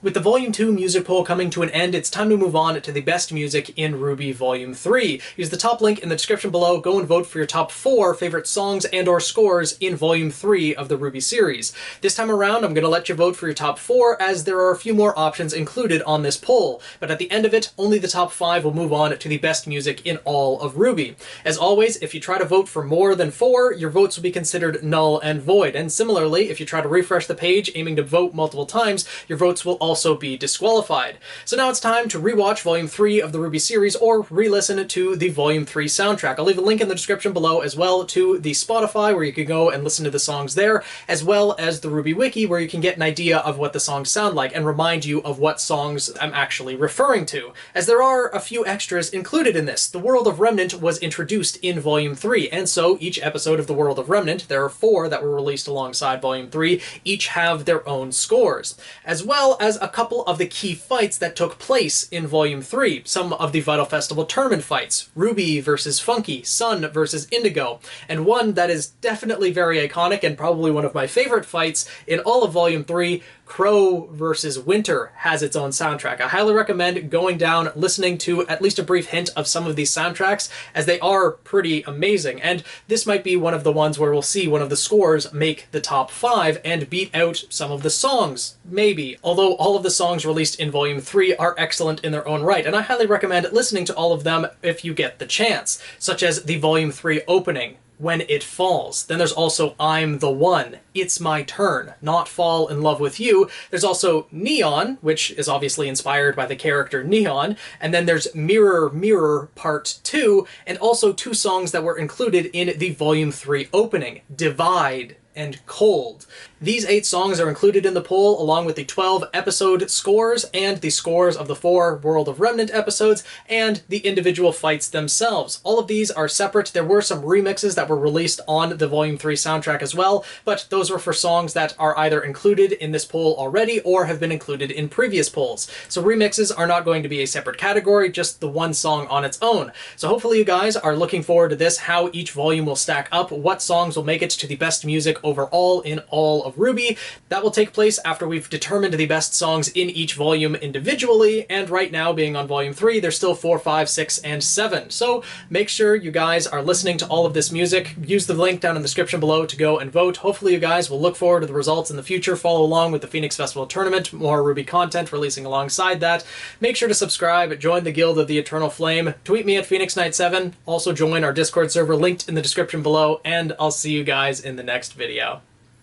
With the Volume 2 music poll coming to an end, it's time to move on to the best music in RWBY Volume 3. Use the top link in the description below, go and vote for your top 4 favorite songs and or scores in Volume 3 of the RWBY series. This time around, I'm going to let you vote for your top 4 as there are a few more options included on this poll, but at the end of it, only the top 5 will move on to the best music in all of RWBY. As always, if you try to vote for more than 4, your votes will be considered null and void, and similarly, if you try to refresh the page aiming to vote multiple times, your votes will also be disqualified. So now it's time to rewatch Volume 3 of the RWBY series or re-listen to the Volume 3 soundtrack. I'll leave a link in the description below as well to the Spotify where you can go and listen to the songs there, as well as the RWBY Wiki where you can get an idea of what the songs sound like and remind you of what songs I'm actually referring to. As there are a few extras included in this. The World of Remnant was introduced in Volume 3, and so each episode of the World of Remnant, there are 4 that were released alongside Volume 3, each have their own scores, as well as a couple of the key fights that took place in Volume 3. Some of the Vital Festival tournament fights, RWBY versus Funky, Sun versus Indigo, and one that is definitely very iconic and probably one of my favorite fights in all of Volume 3, Crow versus Winter, has its own soundtrack. I highly recommend going down, listening to at least a brief hint of some of these soundtracks, as they are pretty amazing, and this might be one of the ones where we'll see one of the scores make the top 5 and beat out some of the songs, maybe. Although all of the songs released in Volume 3 are excellent in their own right, and I highly recommend listening to all of them if you get the chance, such as the Volume 3 opening, When It Falls. Then there's also I'm the One, It's My Turn, Not Fall in Love with You. There's also Neon, which is obviously inspired by the character Neon, and then there's Mirror Mirror Part 2, and also 2 songs that were included in the Volume 3 opening, Divide and Cold. These 8 songs are included in the poll along with the 12 episode scores and the scores of the 4 World of Remnant episodes and the individual fights themselves. All of these are separate. There were some remixes that were released on the Volume 3 soundtrack as well, but those were for songs that are either included in this poll already or have been included in previous polls. So remixes are not going to be a separate category, just the one song on its own. So hopefully you guys are looking forward to this, how each volume will stack up, what songs will make it to the best music overall in all of RWBY. That will take place after we've determined the best songs in each volume individually, and right now, being on Volume 3, there's still 4, 5, 6, and 7. So make sure you guys are listening to all of this music. Use the link down in the description below to go and vote. Hopefully you guys will look forward to the results in the future, follow along with the Phoenix Festival Tournament, more RWBY content releasing alongside that. Make sure to subscribe, join the Guild of the Eternal Flame, tweet me at PhoenixKnight7, also join our Discord server linked in the description below, and I'll see you guys in the next video.